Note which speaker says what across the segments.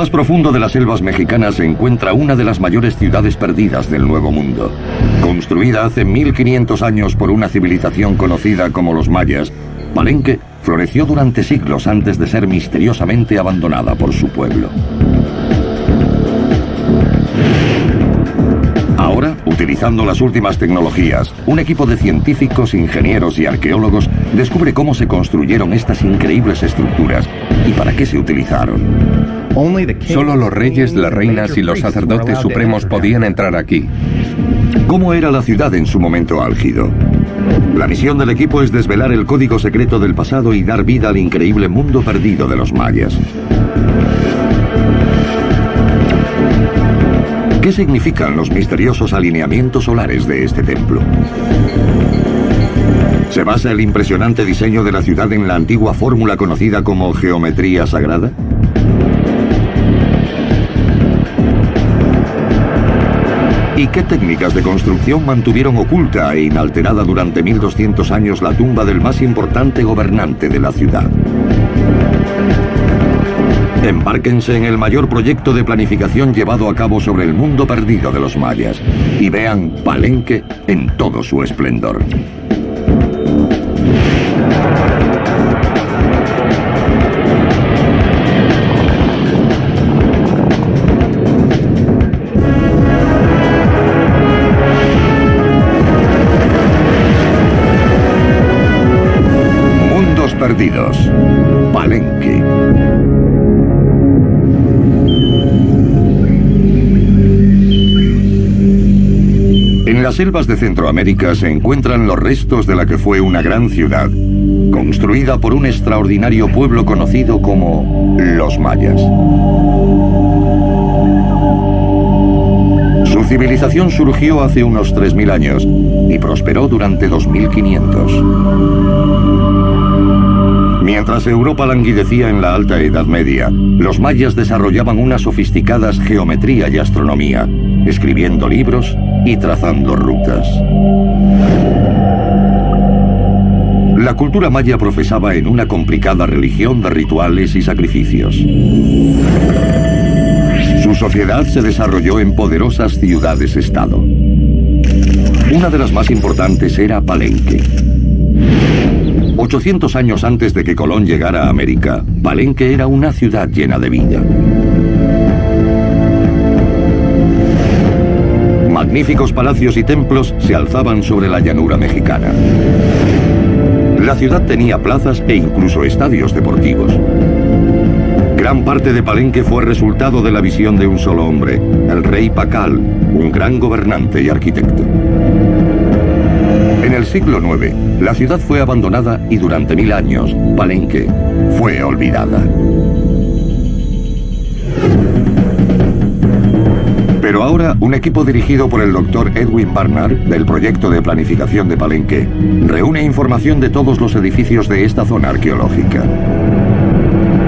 Speaker 1: más profundo de las selvas mexicanas se encuentra una de las mayores ciudades perdidas del Nuevo Mundo. Construida hace 1500 años por una civilización conocida como los mayas, Palenque floreció durante siglos antes de ser misteriosamente abandonada por su pueblo. Ahora, utilizando las últimas tecnologías, un equipo de científicos, ingenieros y arqueólogos descubre cómo se construyeron estas increíbles estructuras y para qué se utilizaron.
Speaker 2: Solo los reyes, las reinas y los sacerdotes supremos podían entrar aquí.
Speaker 1: ¿Cómo era la ciudad en su momento álgido? La misión del equipo es desvelar el código secreto del pasado y dar vida al increíble mundo perdido de los mayas. ¿Qué significan los misteriosos alineamientos solares de este templo? ¿Se basa el impresionante diseño de la ciudad en la antigua fórmula conocida como geometría sagrada? ¿Y qué técnicas de construcción mantuvieron oculta e inalterada durante 1200 años la tumba del más importante gobernante de la ciudad? Embárquense en el mayor proyecto de planificación llevado a cabo sobre el mundo perdido de los mayas y vean Palenque en todo su esplendor. Mundos perdidos. Palenque. En las selvas de Centroamérica se encuentran los restos de la que fue una gran ciudad, construida por un extraordinario pueblo conocido como los mayas. Su civilización surgió hace unos 3000 años y prosperó durante 2500. Mientras Europa languidecía en la Alta Edad Media, los mayas desarrollaban una sofisticada geometría y astronomía, escribiendo libros y trazando rutas. La cultura maya profesaba en una complicada religión de rituales y sacrificios. Su sociedad se desarrolló en poderosas ciudades-estado. Una de las más importantes era Palenque. 800 años antes de que Colón llegara a América, Palenque era una ciudad llena de vida. Magníficos palacios y templos se alzaban sobre la llanura mexicana. La ciudad tenía plazas e incluso estadios deportivos. Gran parte de Palenque fue resultado de la visión de un solo hombre, el rey Pacal, un gran gobernante y arquitecto. En el siglo IX, la ciudad fue abandonada y durante 1000 años, Palenque fue olvidada. Pero ahora, un equipo dirigido por el Dr. Edwin Barnard, del proyecto de planificación de Palenque, reúne información de todos los edificios de esta zona arqueológica.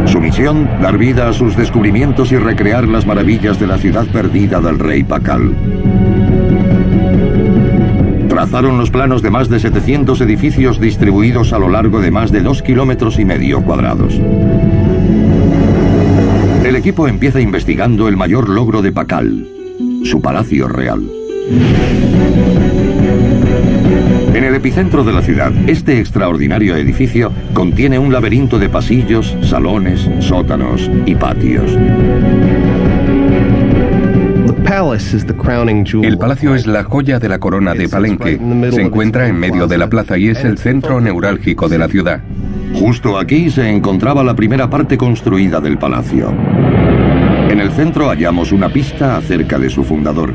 Speaker 1: Su misión, dar vida a sus descubrimientos y recrear las maravillas de la ciudad perdida del rey Pacal. Trazaron los planos de más de 700 edificios distribuidos a lo largo de más de 2,5 kilómetros cuadrados. El equipo empieza investigando el mayor logro de Pacal, su palacio real. En el epicentro de la ciudad, este extraordinario edificio contiene un laberinto de pasillos, salones, sótanos y patios.
Speaker 2: El palacio es la joya de la corona de Palenque. Se encuentra en medio de la plaza y es el centro neurálgico de la ciudad.
Speaker 1: Justo aquí se encontraba la primera parte construida del palacio. En el centro hallamos una pista acerca de su fundador.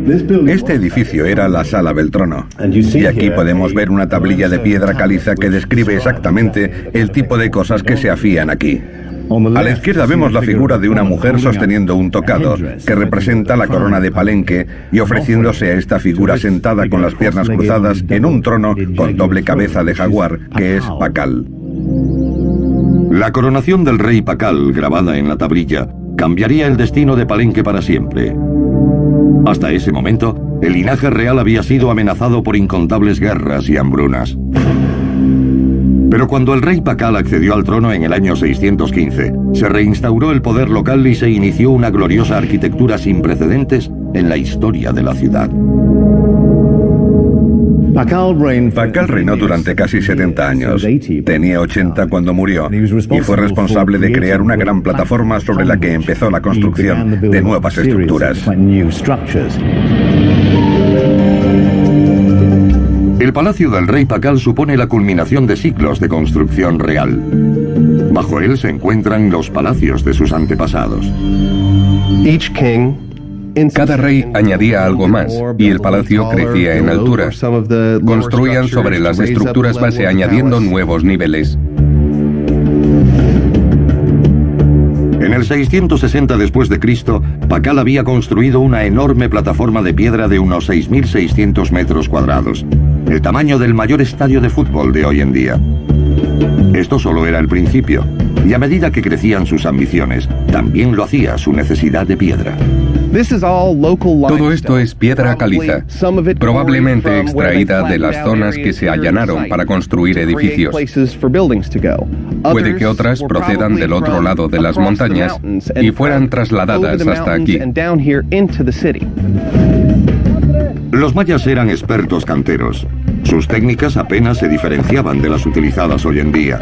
Speaker 3: Este edificio era la Sala del Trono. Y aquí podemos ver una tablilla de piedra caliza que describe exactamente el tipo de cosas que se hacían aquí. A la izquierda vemos la figura de una mujer sosteniendo un tocado, que representa la corona de Palenque, y ofreciéndose a esta figura sentada con las piernas cruzadas en un trono con doble cabeza de jaguar, que es Pacal.
Speaker 1: La coronación del rey Pacal, grabada en la tablilla, cambiaría el destino de Palenque para siempre. Hasta ese momento, el linaje real había sido amenazado por incontables guerras y hambrunas. Pero cuando el rey Pakal accedió al trono en el año 615, se reinstauró el poder local y se inició una gloriosa arquitectura sin precedentes en la historia de la ciudad.
Speaker 3: Pakal reinó durante casi 70 años. Tenía 80 cuando murió y fue responsable de crear una gran plataforma sobre la que empezó la construcción de nuevas estructuras.
Speaker 1: El palacio del rey Pakal supone la culminación de siglos de construcción real. Bajo él se encuentran los palacios de sus antepasados.
Speaker 2: Cada rey añadía algo más y el palacio crecía en altura. Construían sobre las estructuras base añadiendo nuevos niveles.
Speaker 1: En el 660 después de Cristo, Pakal había construido una enorme plataforma de piedra de unos 6.600 metros cuadrados, el tamaño del mayor estadio de fútbol de hoy en día. Esto solo era el principio, y a medida que crecían sus ambiciones, también lo hacía su necesidad de piedra.
Speaker 2: Todo esto es piedra caliza, probablemente extraída de las zonas que se allanaron para construir edificios. Puede que otras procedan del otro lado de las montañas y fueran trasladadas hasta aquí.
Speaker 1: Los mayas eran expertos canteros. Sus técnicas apenas se diferenciaban de las utilizadas hoy en día.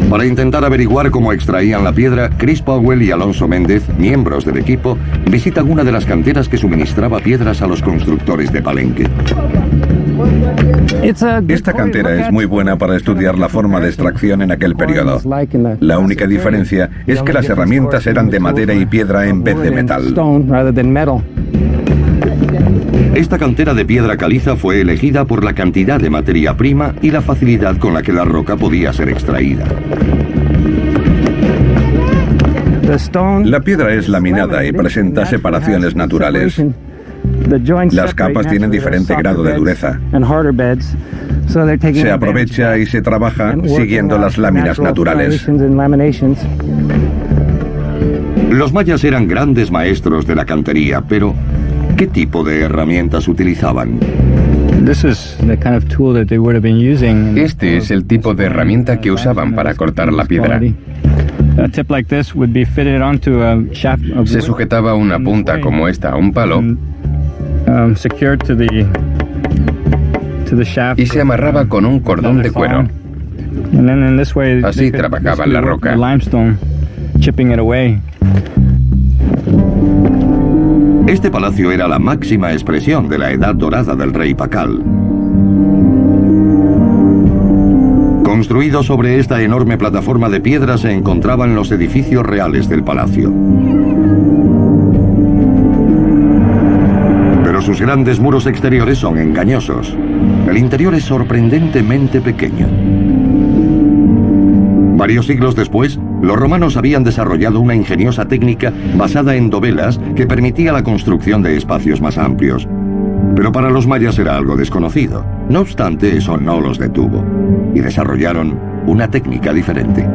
Speaker 1: Para intentar averiguar cómo extraían la piedra, Chris Powell y Alonso Méndez, miembros del equipo, visitan una de las canteras que suministraba piedras a los constructores de Palenque.
Speaker 3: Esta cantera es muy buena para estudiar la forma de extracción en aquel periodo. La única diferencia es que las herramientas eran de madera y piedra en vez de metal.
Speaker 1: Esta cantera de piedra caliza fue elegida por la cantidad de materia prima y la facilidad con la que la roca podía ser extraída.
Speaker 3: La piedra es laminada y presenta separaciones naturales. Las capas tienen diferente grado de dureza. Se aprovecha y se trabaja siguiendo las láminas naturales.
Speaker 1: Los mayas eran grandes maestros de la cantería, pero ¿qué tipo de herramientas utilizaban?
Speaker 2: Este es el tipo de herramienta que usaban para cortar la piedra. Se sujetaba una punta como esta a un palo y se amarraba con un cordón de cuero. Así trabajaban la roca.
Speaker 1: Este palacio era la máxima expresión de la edad dorada del rey Pakal. Construido sobre esta enorme plataforma de piedra se encontraban los edificios reales del palacio. Pero sus grandes muros exteriores son engañosos. El interior es sorprendentemente pequeño. Varios siglos después, los romanos habían desarrollado una ingeniosa técnica basada en dovelas que permitía la construcción de espacios más amplios. Pero para los mayas era algo desconocido. No obstante, eso no los detuvo, y desarrollaron una técnica diferente.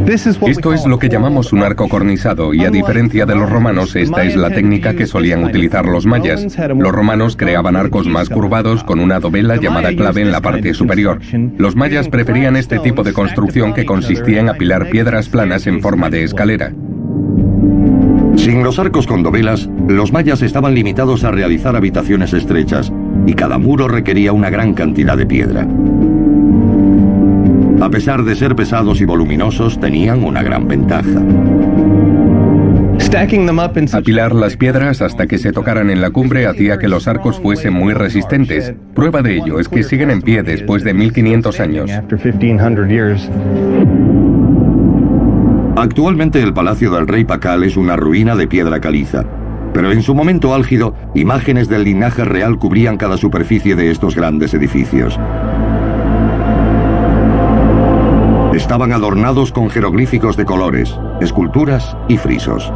Speaker 2: Esto es lo que llamamos un arco cornisado y a diferencia de los romanos, esta es la técnica que solían utilizar los mayas. Los romanos creaban arcos más curvados con una dovela llamada clave en la parte superior. Los mayas preferían este tipo de construcción que consistía en apilar piedras planas en forma de escalera.
Speaker 1: Sin los arcos con dovelas, los mayas estaban limitados a realizar habitaciones estrechas y cada muro requería una gran cantidad de piedra. A pesar de ser pesados y voluminosos, tenían una gran ventaja.
Speaker 2: Apilar las piedras hasta que se tocaran en la cumbre hacía que los arcos fuesen muy resistentes. Prueba de ello es que siguen en pie después de 1500 años.
Speaker 1: Actualmente el palacio del rey Pakal es una ruina de piedra caliza. Pero en su momento álgido, imágenes del linaje real cubrían cada superficie de estos grandes edificios. Estaban adornados con jeroglíficos de colores, esculturas y frisos.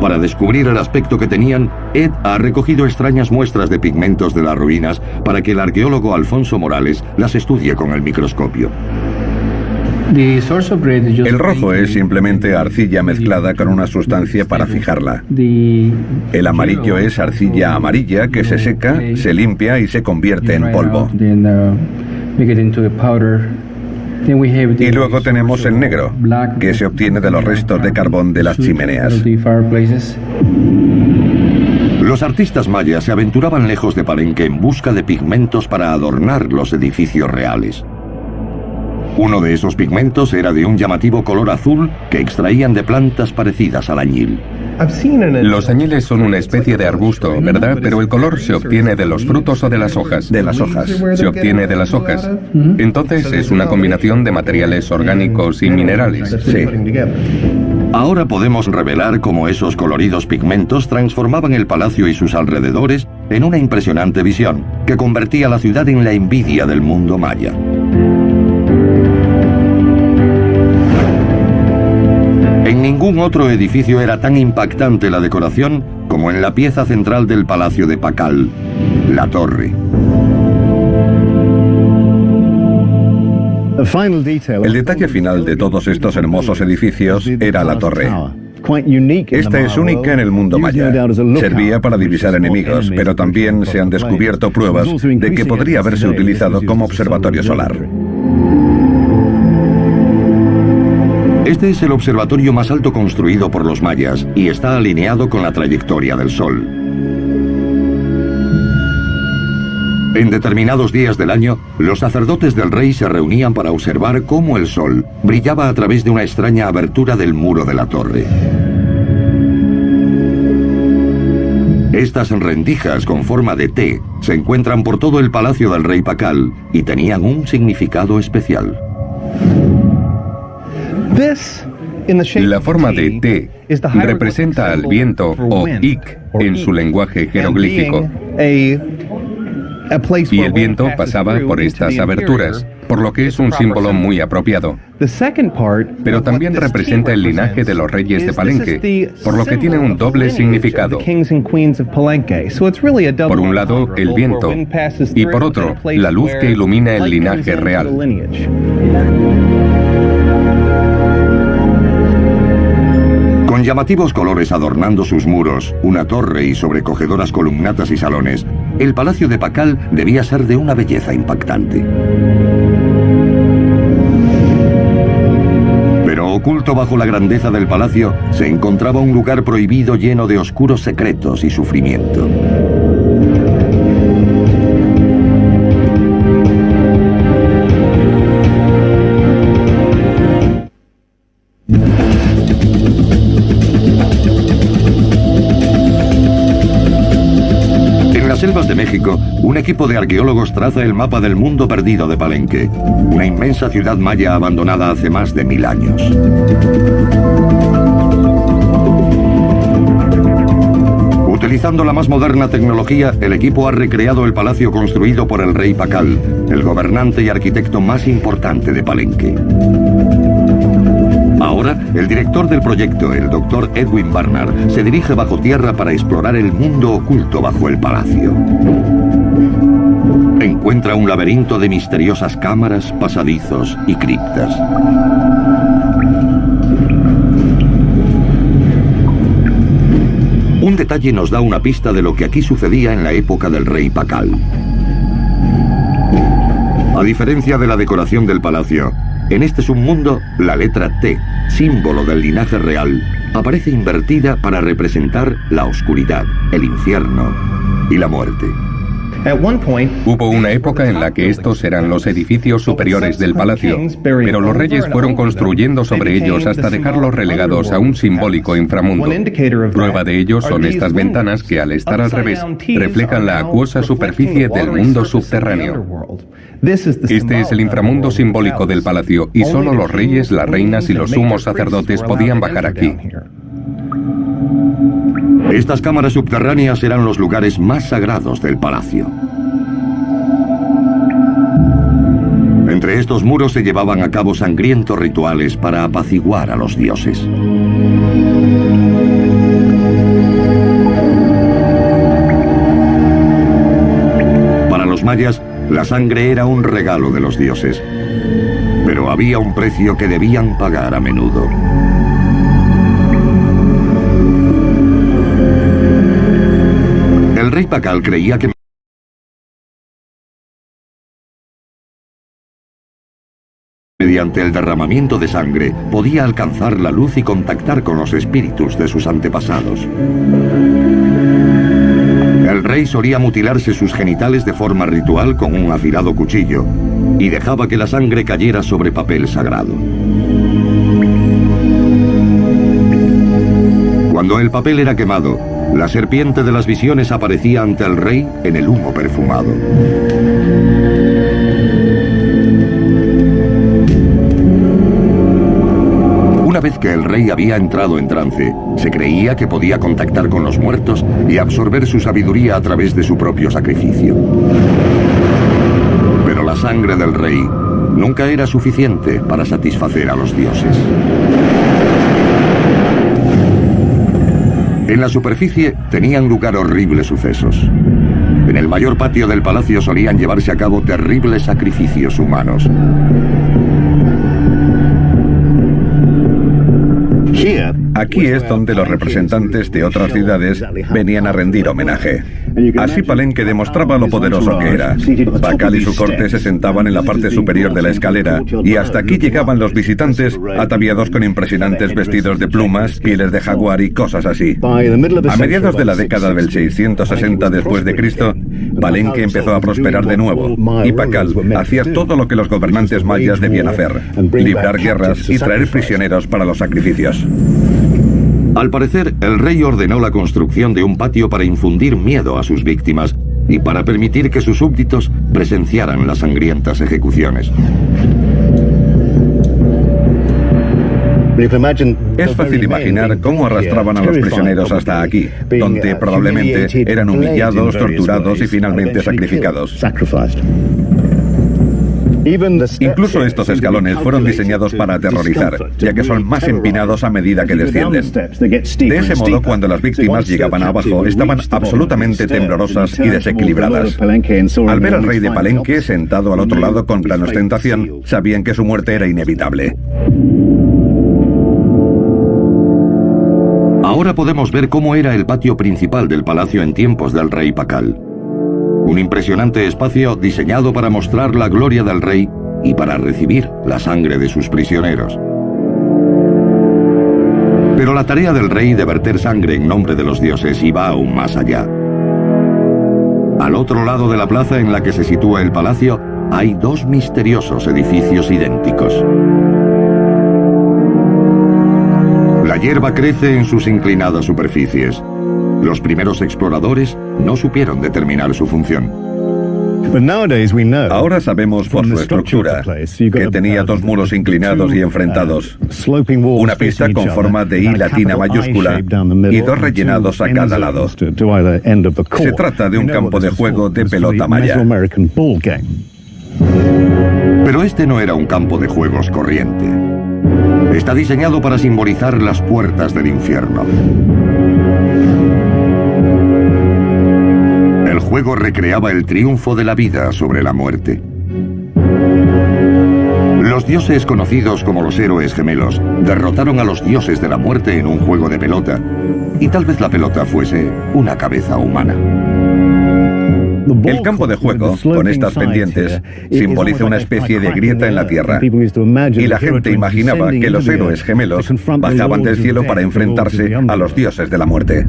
Speaker 1: Para descubrir el aspecto que tenían, Ed ha recogido extrañas muestras de pigmentos de las ruinas para que el arqueólogo Alfonso Morales las estudie con el microscopio.
Speaker 3: El rojo es simplemente arcilla mezclada con una sustancia para fijarla. El amarillo es arcilla amarilla que se seca, se limpia y se convierte en polvo. Y luego tenemos el negro, que se obtiene de los restos de carbón de las chimeneas.
Speaker 1: Los artistas mayas se aventuraban lejos de Palenque en busca de pigmentos para adornar los edificios reales. Uno de esos pigmentos era de un llamativo color azul que extraían de plantas parecidas al añil.
Speaker 2: Los añiles son una especie de arbusto, ¿verdad? Pero el color se obtiene de los frutos o de las hojas.
Speaker 3: De las hojas.
Speaker 2: Se obtiene de las hojas. Entonces es una combinación de materiales orgánicos y minerales.
Speaker 3: Sí.
Speaker 1: Ahora podemos revelar cómo esos coloridos pigmentos transformaban el palacio y sus alrededores en una impresionante visión que convertía la ciudad en la envidia del mundo maya. En ningún otro edificio era tan impactante la decoración como en la pieza central del Palacio de Pakal, la torre.
Speaker 3: El detalle final de todos estos hermosos edificios era la torre. Esta es única en el mundo maya. Servía para divisar enemigos, pero también se han descubierto pruebas de que podría haberse utilizado como observatorio solar.
Speaker 1: Este es el observatorio más alto construido por los mayas y está alineado con la trayectoria del Sol. En determinados días del año, los sacerdotes del rey se reunían para observar cómo el Sol brillaba a través de una extraña abertura del muro de la torre. Estas rendijas con forma de T se encuentran por todo el palacio del rey Pakal y tenían un significado especial.
Speaker 2: La forma de T representa al viento o Ik en su lenguaje jeroglífico. Y el viento pasaba por estas aberturas, por lo que es un símbolo muy apropiado. Pero también representa el linaje de los reyes de Palenque, por lo que tiene un doble significado. Por un lado, el viento, y por otro, la luz que ilumina el linaje real.
Speaker 1: Con llamativos colores adornando sus muros, una torre y sobrecogedoras columnatas y salones, el palacio de Pakal debía ser de una belleza impactante. Pero oculto bajo la grandeza del palacio se encontraba un lugar prohibido lleno de oscuros secretos y sufrimiento. Selvas de México, un equipo de arqueólogos traza el mapa del mundo perdido de Palenque, una inmensa ciudad maya abandonada hace más de 1000 años. Utilizando la más moderna tecnología, el equipo ha recreado el palacio construido por el rey Pakal, el gobernante y arquitecto más importante de Palenque. Ahora, el director del proyecto, el Dr. Edwin Barnard, se dirige bajo tierra para explorar el mundo oculto bajo el palacio. Encuentra un laberinto de misteriosas cámaras, pasadizos y criptas. Un detalle nos da una pista de lo que aquí sucedía en la época del rey Pakal. A diferencia de la decoración del palacio, en este submundo, la letra T, símbolo del linaje real, aparece invertida para representar la oscuridad, el infierno y la muerte.
Speaker 2: Hubo una época en la que estos eran los edificios superiores del palacio, pero los reyes fueron construyendo sobre ellos hasta dejarlos relegados a un simbólico inframundo. Prueba de ello son estas ventanas que, al estar al revés, reflejan la acuosa superficie del mundo subterráneo. Este es el inframundo simbólico del palacio, y solo los reyes, las reinas y los sumos sacerdotes podían bajar aquí.
Speaker 1: Estas cámaras subterráneas eran los lugares más sagrados del palacio. Entre estos muros se llevaban a cabo sangrientos rituales para apaciguar a los dioses. Para los mayas, la sangre era un regalo de los dioses. Pero Pero había un precio que debían pagar a menudo. El rey Pakal creía que mediante el derramamiento de sangre podía alcanzar la luz y contactar con los espíritus de sus antepasados. El rey solía mutilarse sus genitales de forma ritual con un afilado cuchillo y dejaba que la sangre cayera sobre papel sagrado. Cuando el papel era quemado, la serpiente de las visiones aparecía ante el rey en el humo perfumado. Una vez que el rey había entrado en trance, se creía que podía contactar con los muertos y absorber su sabiduría a través de su propio sacrificio. Pero la sangre del rey nunca era suficiente para satisfacer a los dioses. En la superficie tenían lugar horribles sucesos. En el mayor patio del palacio solían llevarse a cabo terribles sacrificios humanos.
Speaker 3: Aquí es donde los representantes de otras ciudades venían a rendir homenaje. Así Palenque demostraba lo poderoso que era. Pakal y su corte se sentaban en la parte superior de la escalera y hasta aquí llegaban los visitantes ataviados con impresionantes vestidos de plumas, pieles de jaguar y cosas así. A mediados de la década del 660 después de Cristo, Palenque empezó a prosperar de nuevo y Pakal hacía todo lo que los gobernantes mayas debían hacer: librar guerras y traer prisioneros para los sacrificios.
Speaker 1: Al parecer, el rey ordenó la construcción de un patio para infundir miedo a sus víctimas y para permitir que sus súbditos presenciaran las sangrientas ejecuciones.
Speaker 3: Es fácil imaginar cómo arrastraban a los prisioneros hasta aquí, donde probablemente eran humillados, torturados y finalmente sacrificados. Incluso estos escalones fueron diseñados para aterrorizar, ya que son más empinados a medida que descienden. De ese modo, cuando las víctimas llegaban abajo, estaban absolutamente temblorosas y desequilibradas. Al ver al rey de Palenque sentado al otro lado con gran ostentación, sabían que su muerte era inevitable.
Speaker 1: Ahora podemos ver cómo era el patio principal del palacio en tiempos del rey Pakal. Un impresionante espacio diseñado para mostrar la gloria del rey y para recibir la sangre de sus prisioneros. Pero la tarea del rey de verter sangre en nombre de los dioses iba aún más allá. Al otro lado de la plaza en la que se sitúa el palacio, hay dos misteriosos edificios idénticos. La hierba crece en sus inclinadas superficies. Los primeros exploradores no supieron determinar su función.
Speaker 3: Ahora sabemos por su estructura que tenía dos muros inclinados y enfrentados, una pista con forma de I latina mayúscula y dos rellenados a cada lado. Se trata de un campo de juego de pelota maya.
Speaker 1: Pero este no era un campo de juegos corriente. Está diseñado para simbolizar las puertas del infierno. El juego recreaba el triunfo de la vida sobre la muerte. Los dioses conocidos como los héroes gemelos derrotaron a los dioses de la muerte en un juego de pelota, y tal vez la pelota fuese una cabeza humana.
Speaker 3: El campo de juego, con estas pendientes, simboliza una especie de grieta en la tierra, y la gente imaginaba que los héroes gemelos bajaban del cielo para enfrentarse a los dioses de la muerte.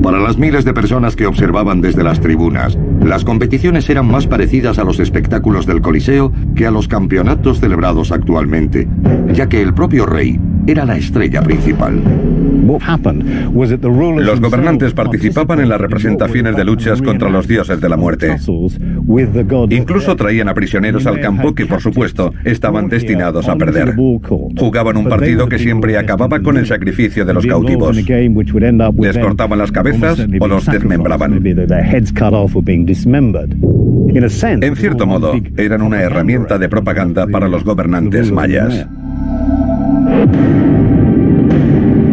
Speaker 1: Para las miles de personas que observaban desde las tribunas, las competiciones eran más parecidas a los espectáculos del Coliseo que a los campeonatos celebrados actualmente, ya que el propio rey era la estrella principal.
Speaker 3: Los gobernantes participaban en las representaciones de luchas contra los dioses de la muerte. Incluso traían a prisioneros al campo que, por supuesto, estaban destinados a perder. Jugaban un partido que siempre acababa con el sacrificio de los cautivos. Les cortaban las cabezas o los desmembraban. En cierto modo, eran una herramienta de propaganda para los gobernantes mayas.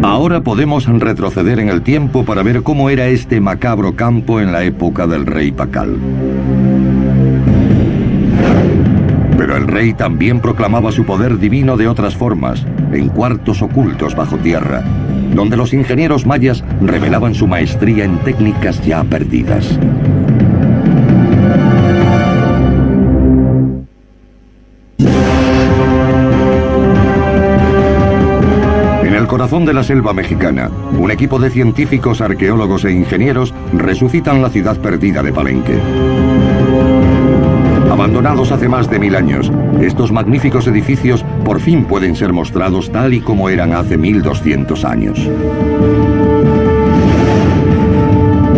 Speaker 1: Ahora podemos retroceder en el tiempo para ver cómo era este macabro campo en la época del rey Pakal. Pero el rey también proclamaba su poder divino de otras formas, en cuartos ocultos bajo tierra, donde los ingenieros mayas revelaban su maestría en técnicas ya perdidas. En el corazón de la selva mexicana, un equipo de científicos, arqueólogos e ingenieros resucitan la ciudad perdida de Palenque. Abandonados hace más de 1000 años, estos magníficos edificios por fin pueden ser mostrados tal y como eran hace 1200 años.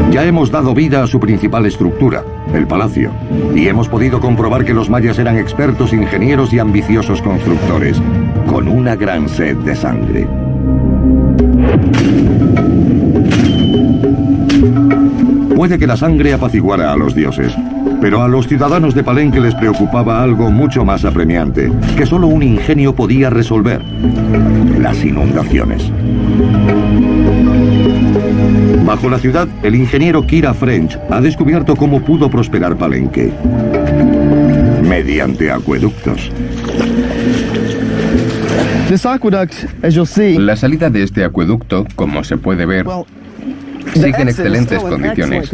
Speaker 1: Ya hemos dado vida a su principal estructura, el palacio, y hemos podido comprobar que los mayas eran expertos ingenieros y ambiciosos constructores, con una gran sed de sangre. Puede que la sangre apaciguara a los dioses, pero a los ciudadanos de Palenque les preocupaba algo mucho más apremiante, que solo un ingenio podía resolver: las inundaciones. Bajo la ciudad, el ingeniero Kira French ha descubierto cómo pudo prosperar Palenque: mediante acueductos.
Speaker 2: La salida de este acueducto, como se puede ver, sigue en excelentes condiciones.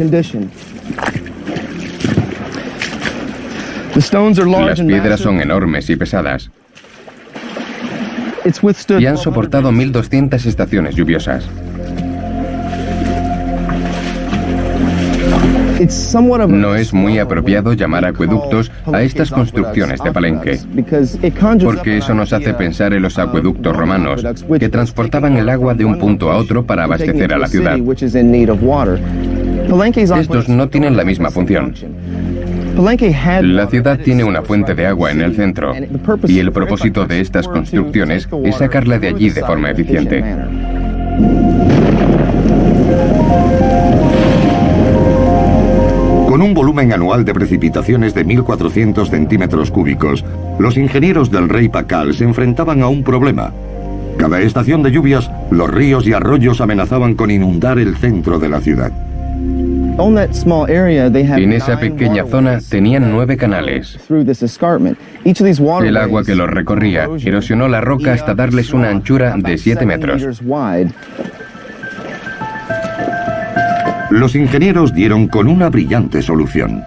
Speaker 2: Las piedras son enormes y pesadas y han soportado 1200 estaciones lluviosas. No es muy apropiado llamar acueductos a estas construcciones de Palenque, porque eso nos hace pensar en los acueductos romanos, que transportaban el agua de un punto a otro para abastecer a la ciudad. Estos no tienen la misma función. La ciudad tiene una fuente de agua en el centro, y el propósito de estas construcciones es sacarla de allí de forma eficiente.
Speaker 1: Con un volumen anual de precipitaciones de 1400 centímetros cúbicos, los ingenieros del rey Pacal se enfrentaban a un problema. Cada estación de lluvias, los ríos y arroyos amenazaban con inundar el centro de la ciudad.
Speaker 2: En esa pequeña zona tenían 9 canales. El agua que los recorría erosionó la roca hasta darles una anchura de 7 metros.
Speaker 1: Los ingenieros dieron con una brillante solución.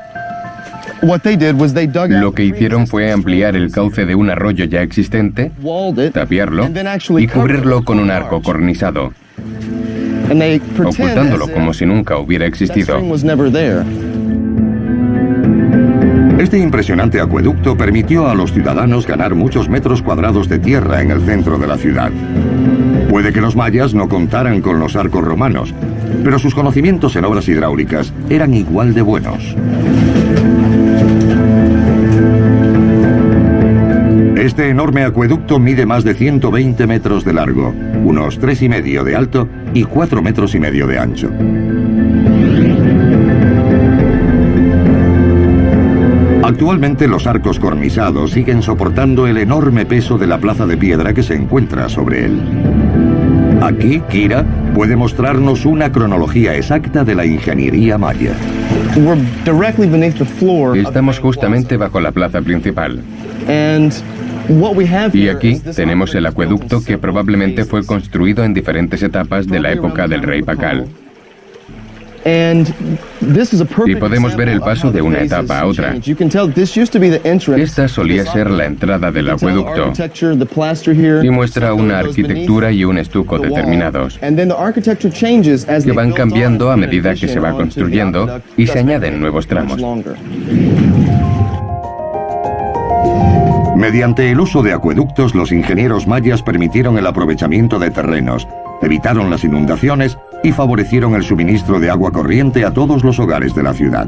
Speaker 2: Lo que hicieron fue ampliar el cauce de un arroyo ya existente, tapiarlo y cubrirlo con un arco cornisado, ocultándolo como si nunca hubiera existido.
Speaker 1: Este impresionante acueducto permitió a los ciudadanos ganar muchos metros cuadrados de tierra en el centro de la ciudad. Puede que los mayas no contaran con los arcos romanos, pero sus conocimientos en obras hidráulicas eran igual de buenos. Este enorme acueducto mide más de 120 metros de largo, unos 3,5 de alto y 4,5 metros de ancho. Actualmente los arcos cornisados siguen soportando el enorme peso de la plaza de piedra que se encuentra sobre él. Aquí, Kira puede mostrarnos una cronología exacta de la ingeniería maya.
Speaker 2: Estamos justamente bajo la plaza principal. Y aquí tenemos el acueducto que probablemente fue construido en diferentes etapas de la época del rey Pacal. Y podemos ver el paso de una etapa a otra. Esta solía ser la entrada del acueducto y muestra una arquitectura y un estuco determinados, que van cambiando a medida que se va construyendo y se añaden nuevos tramos.
Speaker 1: Mediante el uso de acueductos, los ingenieros mayas permitieron el aprovechamiento de terrenos, evitaron las inundaciones y favorecieron el suministro de agua corriente a todos los hogares de la ciudad.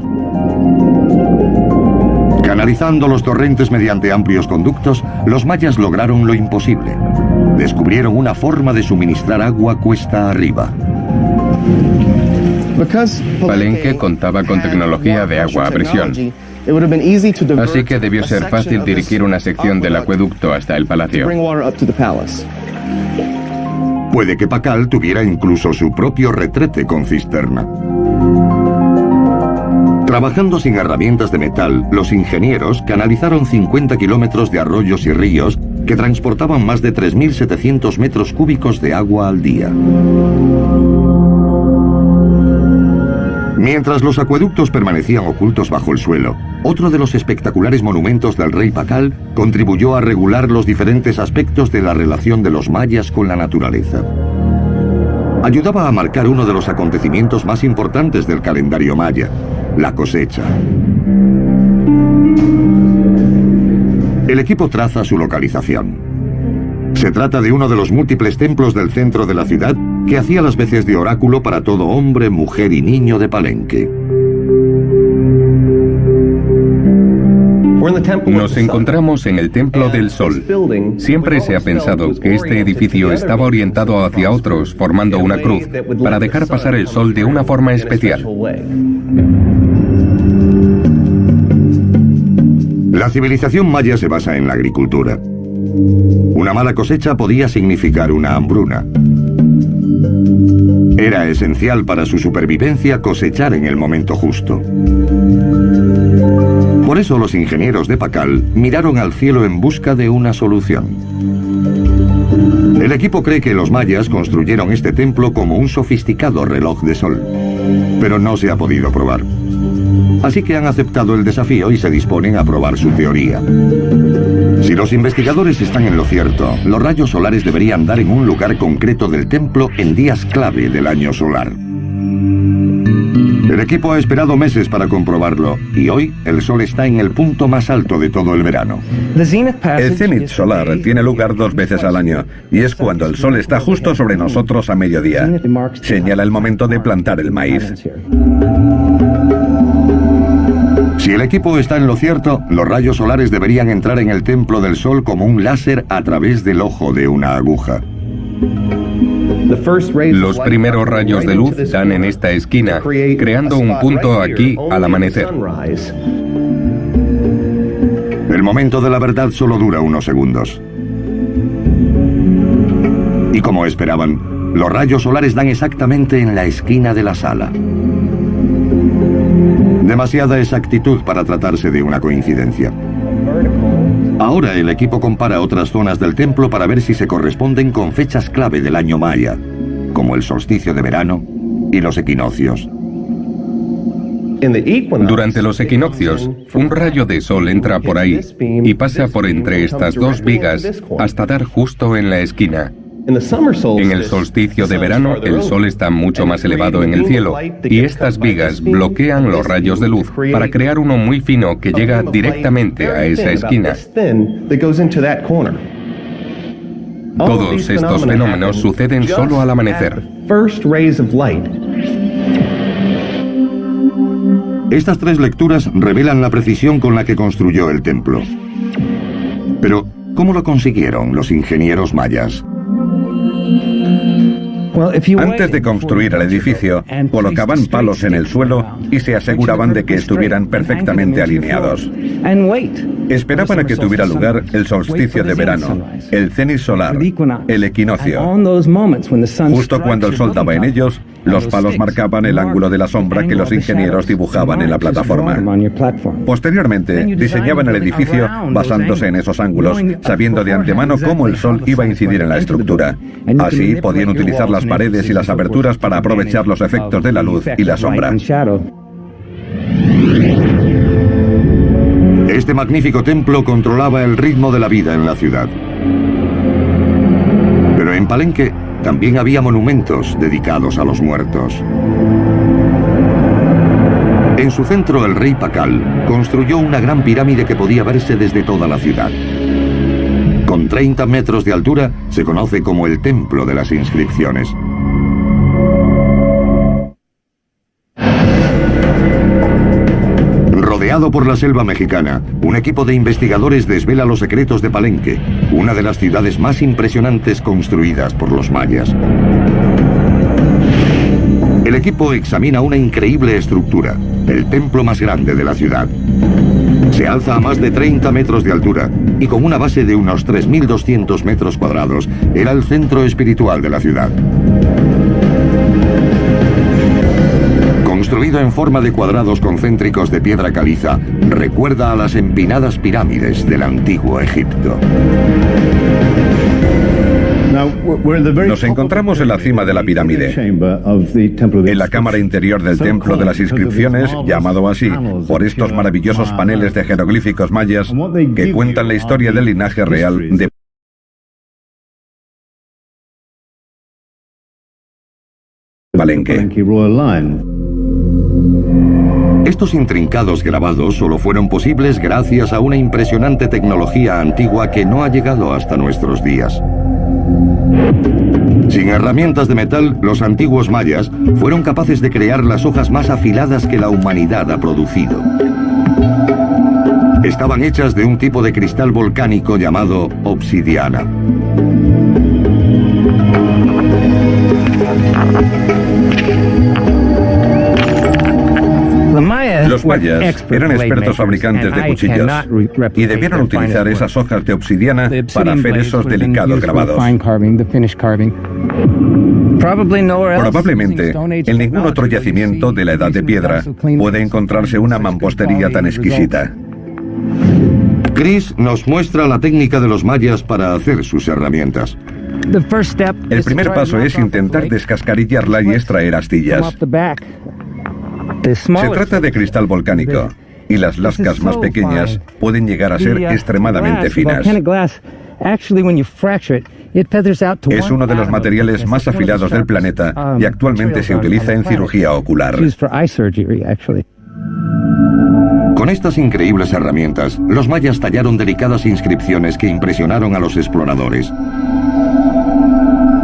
Speaker 1: Canalizando los torrentes mediante amplios conductos, los mayas lograron lo imposible. Descubrieron una forma de suministrar agua cuesta arriba.
Speaker 2: Palenque contaba con tecnología de agua a presión, así que debió ser fácil dirigir una sección del acueducto hasta el palacio.
Speaker 1: Puede que Pacal tuviera incluso su propio retrete con cisterna. Trabajando sin herramientas de metal, los ingenieros canalizaron 50 kilómetros de arroyos y ríos que transportaban más de 3.700 metros cúbicos de agua al día. Mientras los acueductos permanecían ocultos bajo el suelo, otro de los espectaculares monumentos del rey Pakal contribuyó a regular los diferentes aspectos de la relación de los mayas con la naturaleza. Ayudaba a marcar uno de los acontecimientos más importantes del calendario maya, la cosecha. El equipo traza su localización. Se trata de uno de los múltiples templos del centro de la ciudad que hacía las veces de oráculo para todo hombre, mujer y niño de Palenque.
Speaker 2: Nos encontramos en el Templo del Sol. Siempre se ha pensado que este edificio estaba orientado hacia otros, formando una cruz, para dejar pasar el sol de una forma especial.
Speaker 1: La civilización maya se basa en la agricultura. Una mala cosecha podía significar una hambruna. Era esencial para su supervivencia cosechar en el momento justo. Por eso los ingenieros de Pakal miraron al cielo en busca de una solución. El equipo cree que los mayas construyeron este templo como un sofisticado reloj de sol, pero no se ha podido probar. Así que han aceptado el desafío y se disponen a probar su teoría. Si los investigadores están en lo cierto, los rayos solares deberían dar en un lugar concreto del templo en días clave del año solar. El equipo ha esperado meses para comprobarlo, y hoy el sol está en el punto más alto de todo el verano.
Speaker 3: El cenit solar tiene lugar 2 veces al año, y es cuando el sol está justo sobre nosotros a mediodía. Señala el momento de plantar el maíz.
Speaker 1: Si el equipo está en lo cierto, los rayos solares deberían entrar en el templo del sol como un láser a través del ojo de una aguja.
Speaker 2: Los primeros rayos de luz dan en esta esquina, creando un punto aquí al amanecer.
Speaker 1: El momento de la verdad solo dura unos segundos. Y como esperaban, los rayos solares dan exactamente en la esquina de la sala. Demasiada exactitud para tratarse de una coincidencia. Ahora el equipo compara otras zonas del templo para ver si se corresponden con fechas clave del año maya, como el solsticio de verano y los equinoccios.
Speaker 2: Durante los equinoccios, un rayo de sol entra por ahí y pasa por entre estas 2 vigas hasta dar justo en la esquina. En el solsticio de verano, el sol está mucho más elevado en el cielo, y estas vigas bloquean los rayos de luz para crear uno muy fino que llega directamente a esa esquina. Todos estos fenómenos suceden solo al amanecer.
Speaker 1: Estas 3 lecturas revelan la precisión con la que construyó el templo. Pero, ¿cómo lo consiguieron los ingenieros mayas?
Speaker 3: Antes de construir el edificio, colocaban palos en el suelo y se aseguraban de que estuvieran perfectamente alineados. Esperaban a que tuviera lugar el solsticio de verano, el cenit solar, el equinoccio. Justo cuando el sol daba en ellos, los palos marcaban el ángulo de la sombra que los ingenieros dibujaban en la plataforma. Posteriormente, diseñaban el edificio basándose en esos ángulos, sabiendo de antemano cómo el sol iba a incidir en la estructura. Así podían utilizar las paredes y las aberturas para aprovechar los efectos de la luz y la sombra.
Speaker 1: Este magnífico templo controlaba el ritmo de la vida en la ciudad. Pero en Palenque también había monumentos dedicados a los muertos. En su centro, el rey Pakal construyó una gran pirámide que podía verse desde toda la ciudad. Con 30 metros de altura, se conoce como el Templo de las Inscripciones. Rodeado por la selva mexicana, un equipo de investigadores desvela los secretos de Palenque, una de las ciudades más impresionantes construidas por los mayas. El equipo examina una increíble estructura, el templo más grande de la ciudad. Se alza a más de 30 metros de altura y con una base de unos 3.200 metros cuadrados, era el centro espiritual de la ciudad. construido en forma de cuadrados concéntricos de piedra caliza, recuerda a las empinadas pirámides del antiguo Egipto.
Speaker 3: Nos encontramos en la cima de la pirámide, en la cámara interior del templo de las inscripciones, llamado así por estos maravillosos paneles de jeroglíficos mayas que cuentan la historia del linaje real de Palenque.
Speaker 1: Estos intrincados grabados solo fueron posibles gracias a una impresionante tecnología antigua que no ha llegado hasta nuestros días. Sin herramientas de metal, los antiguos mayas fueron capaces de crear las hojas más afiladas que la humanidad ha producido. Estaban hechas de un tipo de cristal volcánico llamado obsidiana.
Speaker 3: Los mayas eran expertos fabricantes de cuchillos y debieron utilizar esas hojas de obsidiana para hacer esos delicados grabados. Probablemente, en ningún otro yacimiento de la Edad de Piedra puede encontrarse una mampostería tan exquisita.
Speaker 1: Chris nos muestra la técnica de los mayas para hacer sus herramientas.
Speaker 3: El primer paso es intentar descascarillarla y extraer astillas. Se trata de cristal volcánico, y las lascas más pequeñas pueden llegar a ser extremadamente finas. Es uno de los materiales más afilados del planeta y actualmente se utiliza en cirugía ocular.
Speaker 1: Con estas increíbles herramientas, los mayas tallaron delicadas inscripciones que impresionaron a los exploradores.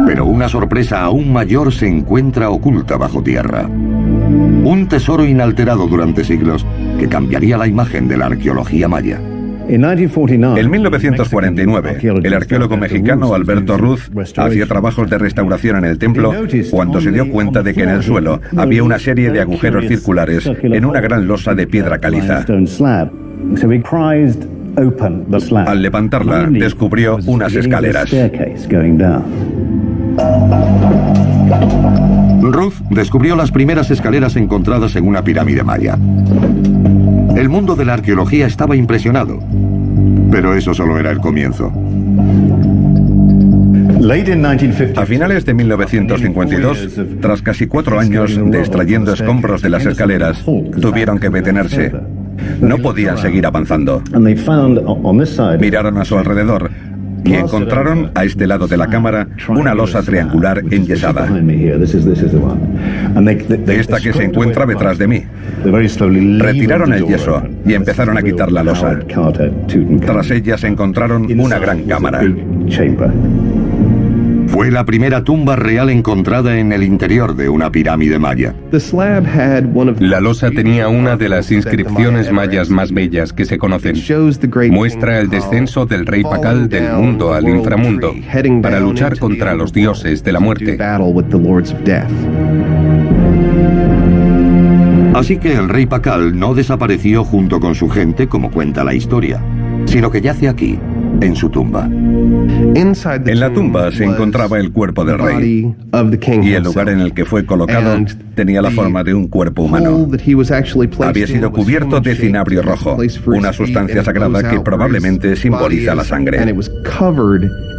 Speaker 1: Pero una sorpresa aún mayor se encuentra oculta bajo tierra. Un tesoro inalterado durante siglos que cambiaría la imagen de la arqueología maya.
Speaker 3: En 1949, el arqueólogo mexicano Alberto Ruz hacía trabajos de restauración en el templo cuando se dio cuenta de que en el suelo había una serie de agujeros circulares en una gran losa de piedra caliza. Al levantarla, descubrió unas escaleras.
Speaker 1: Ruth descubrió las primeras escaleras encontradas en una pirámide maya. El mundo de la arqueología estaba impresionado, pero eso solo era el comienzo.
Speaker 3: A finales de 1952, tras casi 4 años de extrayendo escombros de las escaleras, tuvieron que detenerse. No podían seguir avanzando. Miraron a su alrededor y encontraron a este lado de la cámara una losa triangular enyesada. Esta que se encuentra detrás de mí. Retiraron el yeso y empezaron a quitar la losa. Tras ella se encontraron una gran cámara.
Speaker 1: Fue la primera tumba real encontrada en el interior de una pirámide maya.
Speaker 2: La losa tenía una de las inscripciones mayas más bellas que se conocen. Muestra el descenso del rey Pacal del mundo al inframundo para luchar contra los dioses de la muerte.
Speaker 1: Así que el rey Pacal no desapareció junto con su gente como cuenta la historia, sino que yace aquí, en su tumba.
Speaker 3: En la tumba se encontraba el cuerpo del rey, y el lugar en el que fue colocado tenía la forma de un cuerpo humano. Había sido cubierto de cinabrio rojo, una sustancia sagrada que probablemente simboliza la sangre.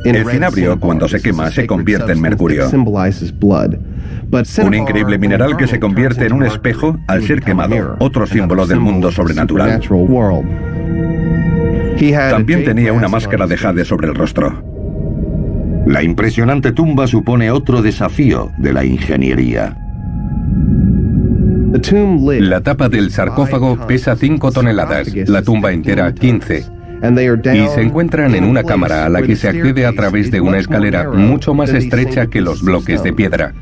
Speaker 3: El cinabrio, cuando se quema, se convierte en mercurio. Un increíble mineral que se convierte en un espejo al ser quemado, otro símbolo del mundo sobrenatural. También tenía una máscara de jade sobre el rostro.
Speaker 1: La impresionante tumba supone otro desafío de la ingeniería.
Speaker 2: La tapa del sarcófago pesa 5 toneladas, la tumba entera 15. Y se encuentran en una cámara a la que se accede a través de una escalera mucho más estrecha que los bloques de piedra.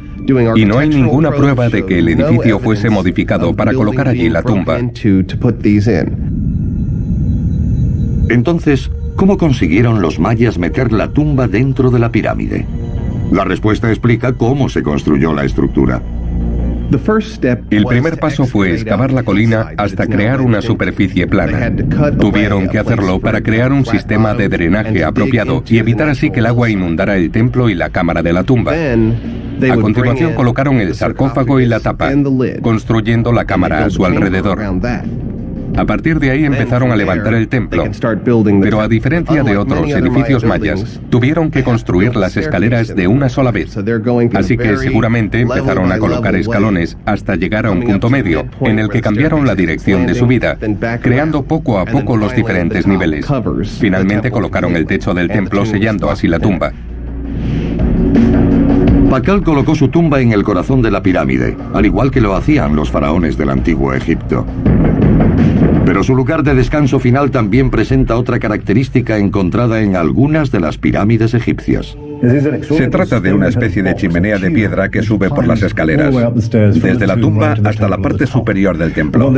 Speaker 2: Y no hay ninguna prueba de que el edificio fuese modificado para colocar allí la tumba.
Speaker 1: Entonces, ¿cómo consiguieron los mayas meter la tumba dentro de la pirámide? La respuesta explica cómo se construyó la estructura.
Speaker 2: El primer paso fue excavar la colina hasta crear una superficie plana. Tuvieron que hacerlo para crear un sistema de drenaje apropiado y evitar así que el agua inundara el templo y la cámara de la tumba. A continuación colocaron el sarcófago y la tapa, construyendo la cámara a su alrededor. A partir de ahí empezaron a levantar el templo, pero a diferencia de otros edificios mayas, tuvieron que construir las escaleras de una sola vez. Así que seguramente empezaron a colocar escalones hasta llegar a un punto medio, en el que cambiaron la dirección de subida, creando poco a poco los diferentes niveles. Finalmente colocaron el techo del templo, sellando así la tumba.
Speaker 1: Pakal colocó su tumba en el corazón de la pirámide, al igual que lo hacían los faraones del antiguo Egipto. Pero su lugar de descanso final también presenta otra característica encontrada en algunas de las pirámides egipcias.
Speaker 3: Se trata de una especie de chimenea de piedra que sube por las escaleras, desde la tumba hasta la parte superior del templo.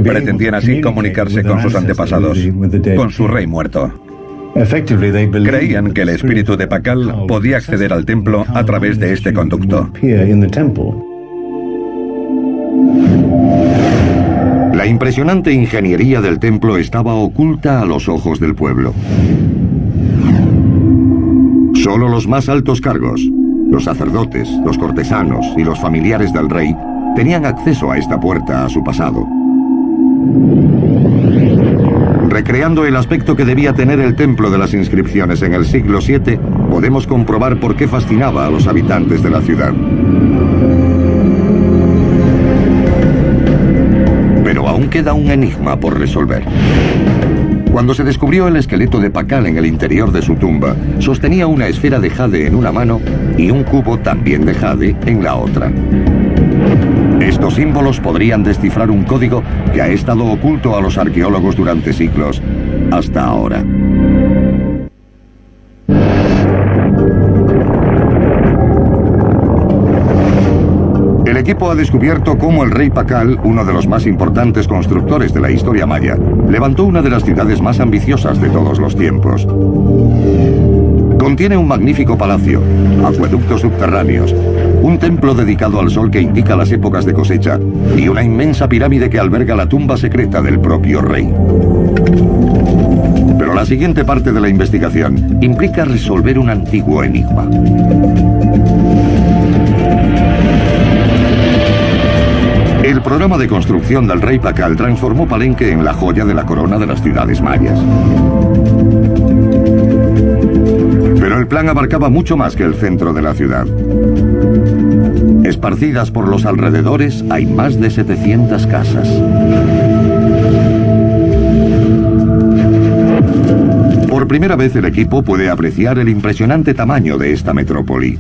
Speaker 3: Pretendían así comunicarse con sus antepasados, con su rey muerto. Creían que el espíritu de Pakal podía acceder al templo a través de este conducto.
Speaker 1: La impresionante ingeniería del templo estaba oculta a los ojos del pueblo. Solo los más altos cargos, los sacerdotes, los cortesanos y los familiares del rey, tenían acceso a esta puerta a su pasado. Recreando el aspecto que debía tener el templo de las inscripciones en el siglo VII, podemos comprobar por qué fascinaba a los habitantes de la ciudad. Pero aún queda un enigma por resolver. Cuando se descubrió el esqueleto de Pakal en el interior de su tumba, sostenía una esfera de jade en una mano y un cubo también de jade en la otra. Estos símbolos podrían descifrar un código que ha estado oculto a los arqueólogos durante siglos, hasta ahora. El equipo ha descubierto cómo el rey Pakal, uno de los más importantes constructores de la historia maya, levantó una de las ciudades más ambiciosas de todos los tiempos. Contiene un magnífico palacio, acueductos subterráneos, un templo dedicado al sol que indica las épocas de cosecha y una inmensa pirámide que alberga la tumba secreta del propio rey. Pero la siguiente parte de la investigación implica resolver un antiguo enigma. El programa de construcción del rey Pakal transformó Palenque en la joya de la corona de las ciudades mayas. Pero el plan abarcaba mucho más que el centro de la ciudad. Esparcidas por los alrededores hay más de 700 casas. Por primera vez el equipo puede apreciar el impresionante tamaño de esta metrópoli.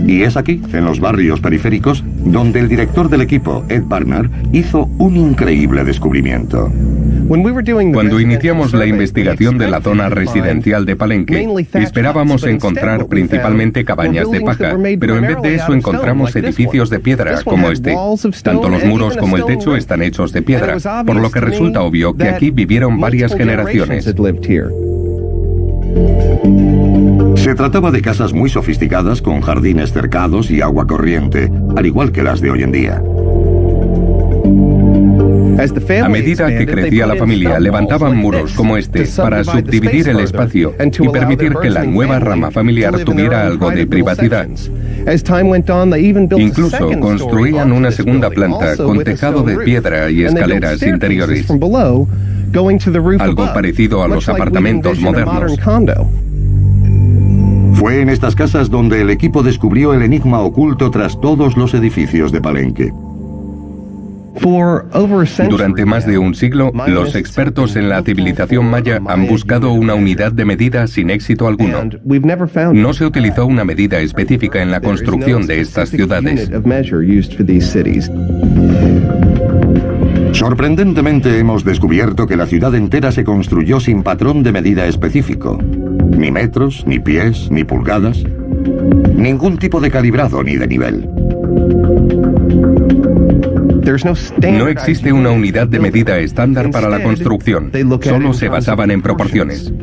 Speaker 1: Y es aquí, en los barrios periféricos, donde el director del equipo, Ed Barnard, hizo un increíble descubrimiento.
Speaker 2: Cuando iniciamos la investigación de la zona residencial de Palenque, esperábamos encontrar principalmente cabañas de paja, pero en vez de eso encontramos edificios de piedra como este. Tanto los muros como el techo están hechos de piedra, por lo que resulta obvio que aquí vivieron varias generaciones.
Speaker 1: Se trataba de casas muy sofisticadas con jardines cercados y agua corriente, al igual que las de hoy en día.
Speaker 2: A medida que crecía la familia, levantaban muros como este para subdividir el espacio y permitir que la nueva rama familiar tuviera algo de privacidad. Incluso construían una segunda planta con tejado de piedra y escaleras interiores, algo parecido a los apartamentos modernos.
Speaker 1: Fue en estas casas donde el equipo descubrió el enigma oculto tras todos los edificios de Palenque.
Speaker 2: Durante más de un siglo, los expertos en la civilización maya han buscado una unidad de medida sin éxito alguno. No se utilizó una medida específica en la construcción de estas ciudades.
Speaker 1: Sorprendentemente hemos descubierto que la ciudad entera se construyó sin patrón de medida específico. Ni metros, ni pies, ni pulgadas. Ningún tipo de calibrado ni de nivel.
Speaker 2: No existe una unidad de medida estándar para la construcción, solo se basaban en proporciones.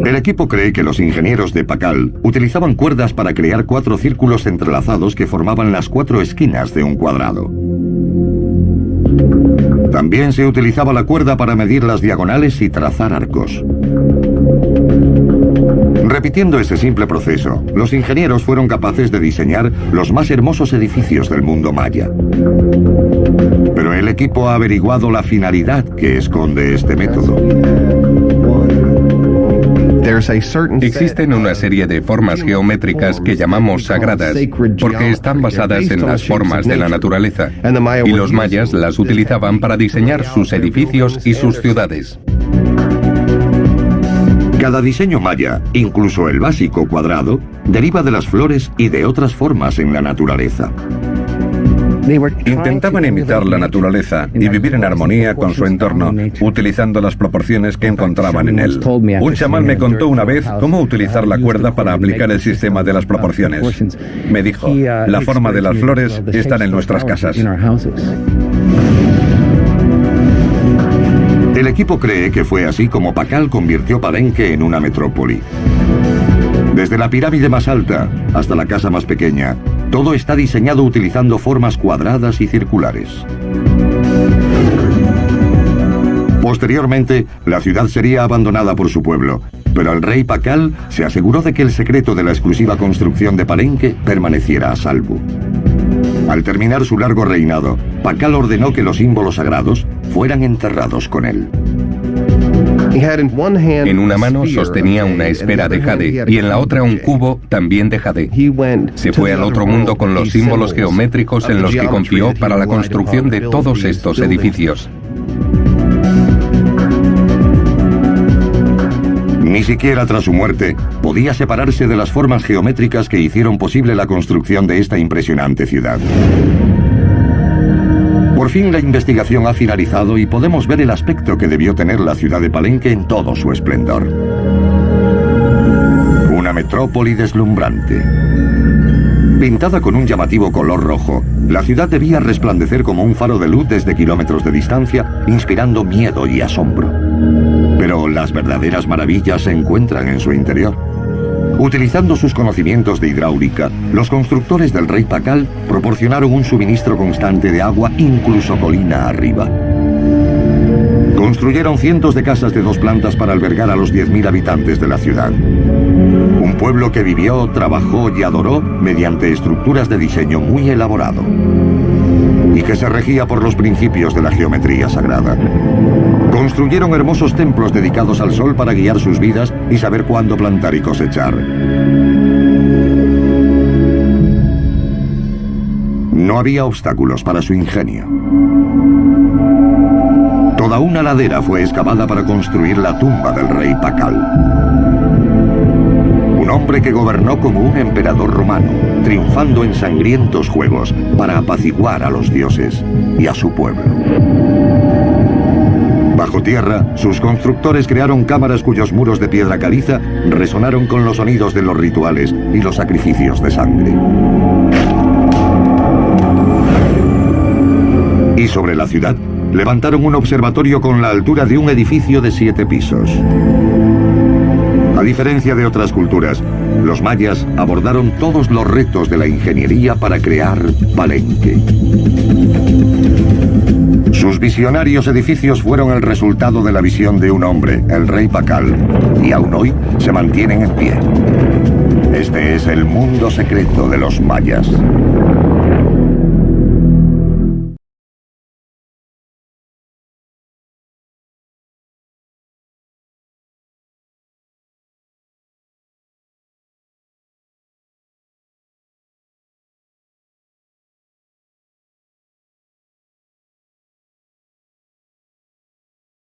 Speaker 1: El equipo cree que los ingenieros de Pakal utilizaban cuerdas para crear 4 círculos entrelazados que formaban las 4 esquinas de un cuadrado. También se utilizaba la cuerda para medir las diagonales y trazar arcos. Repitiendo ese simple proceso, los ingenieros fueron capaces de diseñar los más hermosos edificios del mundo maya. Pero el equipo ha averiguado la finalidad que esconde este método.
Speaker 2: Existen una serie de formas geométricas que llamamos sagradas, porque están basadas en las formas de la naturaleza, y los mayas las utilizaban para diseñar sus edificios y sus ciudades.
Speaker 1: Cada diseño maya, incluso el básico cuadrado, deriva de las flores y de otras formas en la naturaleza.
Speaker 3: Intentaban imitar la naturaleza y vivir en armonía con su entorno, utilizando las proporciones que encontraban en él. Un chamán me contó una vez cómo utilizar la cuerda para aplicar el sistema de las proporciones. Me dijo, la forma de las flores están en nuestras casas.
Speaker 1: El equipo cree que fue así como Pakal convirtió Palenque en una metrópoli. Desde la pirámide más alta hasta la casa más pequeña, todo está diseñado utilizando formas cuadradas y circulares. Posteriormente, la ciudad sería abandonada por su pueblo, pero el rey Pakal se aseguró de que el secreto de la exclusiva construcción de Palenque permaneciera a salvo. Al terminar su largo reinado, Pakal ordenó que los símbolos sagrados fueran enterrados con él.
Speaker 2: En una mano sostenía una esfera de jade y en la otra un cubo también de jade. Se fue al otro mundo con los símbolos geométricos en los que confió para la construcción de todos estos edificios.
Speaker 1: Ni siquiera tras su muerte podía separarse de las formas geométricas que hicieron posible la construcción de esta impresionante ciudad. Por fin la investigación ha finalizado y podemos ver el aspecto que debió tener la ciudad de Palenque en todo su esplendor. Una metrópoli deslumbrante. Pintada con un llamativo color rojo, la ciudad debía resplandecer como un faro de luz desde kilómetros de distancia, inspirando miedo y asombro. Pero las verdaderas maravillas se encuentran en su interior. Utilizando sus conocimientos de hidráulica, los constructores del rey Pakal proporcionaron un suministro constante de agua incluso colina arriba. Construyeron cientos de casas de 2 plantas para albergar a los 10.000 habitantes de la ciudad. Un pueblo que vivió, trabajó y adoró mediante estructuras de diseño muy elaborado y que se regía por los principios de la geometría sagrada. Construyeron hermosos templos dedicados al sol para guiar sus vidas y saber cuándo plantar y cosechar. No había obstáculos para su ingenio. Toda una ladera fue excavada para construir la tumba del rey Pakal. Un hombre que gobernó como un emperador romano, triunfando en sangrientos juegos para apaciguar a los dioses y a su pueblo. Bajo tierra, sus constructores crearon cámaras cuyos muros de piedra caliza resonaron con los sonidos de los rituales y los sacrificios de sangre. Y sobre la ciudad, levantaron un observatorio con la altura de un edificio de 7 pisos. A diferencia de otras culturas, los mayas abordaron todos los retos de la ingeniería para crear Palenque. Sus visionarios edificios fueron el resultado de la visión de un hombre, el rey Pakal, y aún hoy se mantienen en pie. Este es el mundo secreto de los mayas.